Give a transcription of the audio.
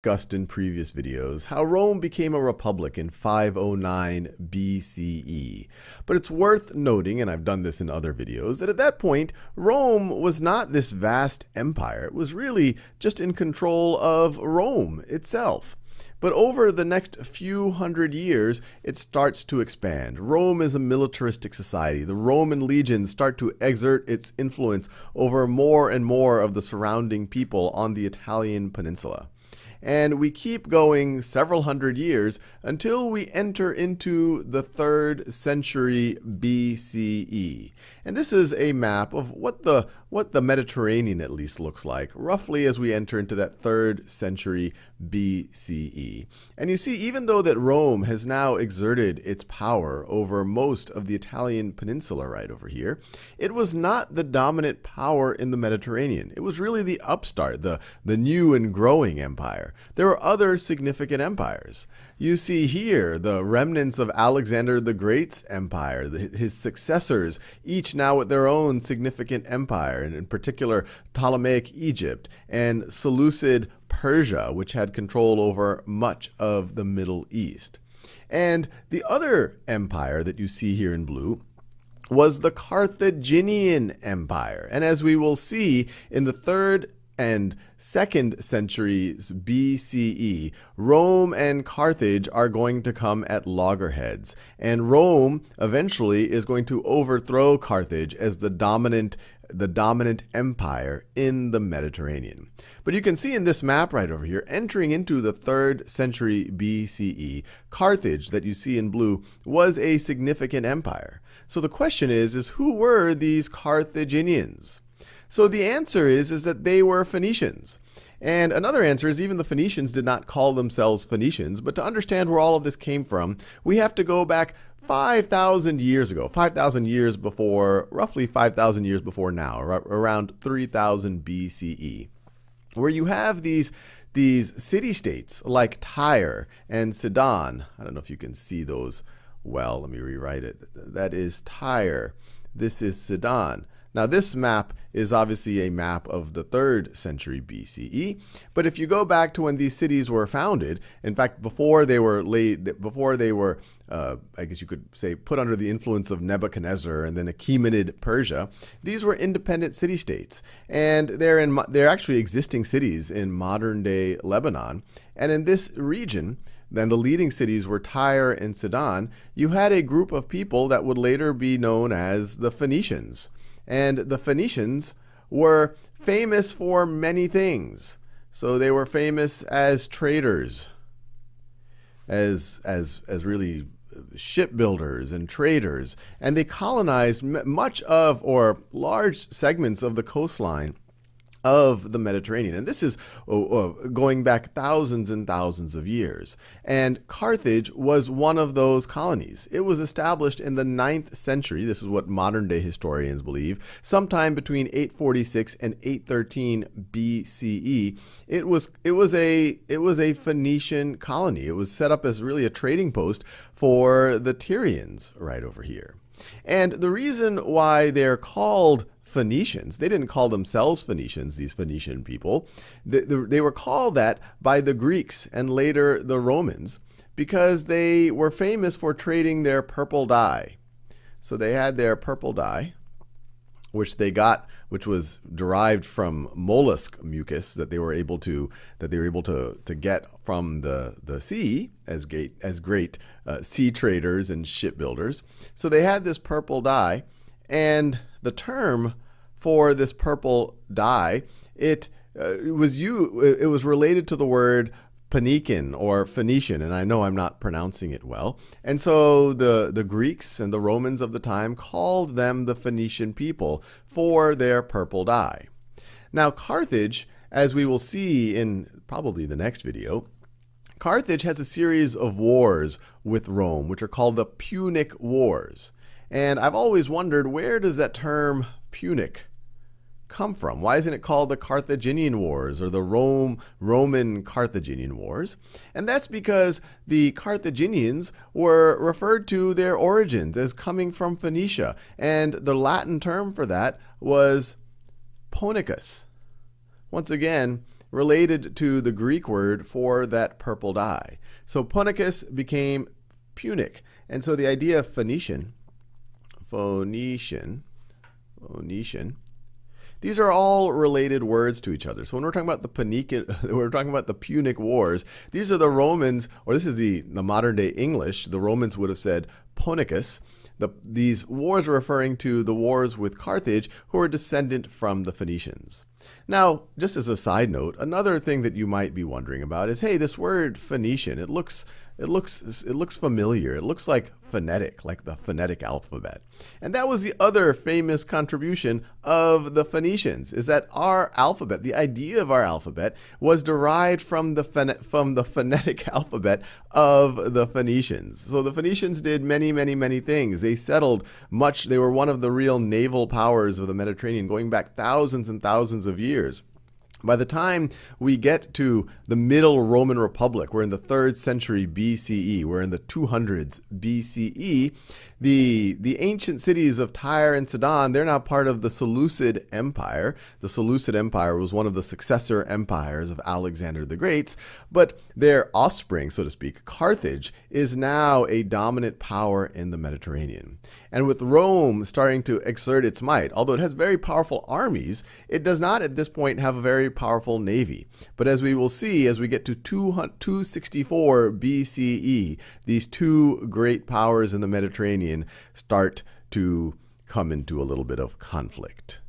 Discussed in previous videos how Rome became a republic in 509 BCE. But it's worth noting, and I've done this in other videos, that at that point, Rome was not this vast empire. It was really just in control of Rome itself. But over the next few hundred years, it starts to expand. Rome is a militaristic society. The Roman legions start to exert its influence over more and more of the surrounding people on the Italian peninsula. And we keep going several hundred years until we enter into the 3rd century BCE. And this is a map of what the Mediterranean at least looks like, roughly as we enter into that 3rd century BCE. And you see, even though that Rome has now exerted its power over most of the Italian peninsula right over here, it was not the dominant power in the Mediterranean. It was really the upstart, the new and growing empire. There were other significant empires. You see here the remnants of Alexander the Great's empire, his successors, each now with their own significant empire, and in particular Ptolemaic Egypt and Seleucid Persia, which had control over much of the Middle East. And the other empire that you see here in blue was the Carthaginian Empire. And as we will see in the 3rd and 2nd centuries BCE, Rome and Carthage are going to come at loggerheads. And Rome eventually is going to overthrow Carthage as the dominant empire in the Mediterranean. But you can see in this map right over here, entering into the 3rd century BCE, Carthage, that you see in blue, was a significant empire. So the question is who were these Carthaginians? So the answer is that they were Phoenicians. And another answer is even the Phoenicians did not call themselves Phoenicians. But to understand where all of this came from, we have to go back 5,000 years ago, 5,000 years before, roughly 5,000 years before now, around 3000 BCE, where you have these city-states like Tyre and Sidon. I don't know if you can see those well. Let me rewrite it. That is Tyre. This is Sidon. Now this map is obviously a map of the 3rd century BCE, but if you go back to when these cities were founded, in fact before they were I guess you could say put under the influence of Nebuchadnezzar and then Achaemenid Persia, these were independent city-states, and they're actually existing cities in modern-day Lebanon. And in this region, then the leading cities were Tyre and Sidon. You had a group of people that would later be known as the Phoenicians. And the Phoenicians were famous for many things. So they were famous as traders, as really shipbuilders and traders. And they colonized much of, or large segments of the coastline of the Mediterranean. And this is going back thousands and thousands of years. And Carthage was one of those colonies. It was established in the 9th century. This is what modern day historians believe. Sometime between 846 and 813 BCE. It was a Phoenician colony. It was set up as really a trading post for the Tyrians right over here. And the reason why they're called Phoenicians, they didn't call themselves Phoenicians, these Phoenician people. They were called that by the Greeks and later the Romans because they were famous for trading their purple dye. So they had their purple dye, which was derived from mollusk mucus that they were able to get from the sea as great sea traders and shipbuilders. So they had this purple dye, and the term for this purple dye, it was related to the word Punican or Phoenician, and I know I'm not pronouncing it well. And so the Greeks and the Romans of the time called them the Phoenician people for their purple dye. Now Carthage, as we will see in probably the next video, Carthage has a series of wars with Rome, which are called the Punic Wars. And I've always wondered, where does that term Punic come from? Why isn't it called the Carthaginian Wars or the Roman Carthaginian Wars? And that's because the Carthaginians were referred to their origins as coming from Phoenicia. And the Latin term for that was Punicus. Once again, related to the Greek word for that purple dye. So Punicus became Punic. And so the idea of Phoenician, these are all related words to each other. So when we're talking about the Punic Wars, these are the Romans, or this is the modern day English. The Romans would have said Punicus. These wars are referring to the wars with Carthage, who are descendant from the Phoenicians. Now, just as a side note, another thing that you might be wondering about is, hey, this word Phoenician, it looks familiar. It looks like phonetic, like the phonetic alphabet. And that was the other famous contribution of the Phoenicians, is that our alphabet, the idea of our alphabet, was derived from the phonetic alphabet of the Phoenicians. So the Phoenicians did many, many, many things. They settled much. They were one of the real naval powers of the Mediterranean going back thousands and thousands of years. By the time we get to the Middle Roman Republic, we're in the 3rd century BCE, we're in the 200s BCE, the ancient cities of Tyre and Sidon, they're now part of the Seleucid Empire. The Seleucid Empire was one of the successor empires of Alexander the Great, but their offspring, so to speak, Carthage, is now a dominant power in the Mediterranean. And with Rome starting to exert its might, although it has very powerful armies, it does not at this point have a very powerful navy. But as we will see, as we get to 264 BCE, these two great powers in the Mediterranean start to come into a little bit of conflict.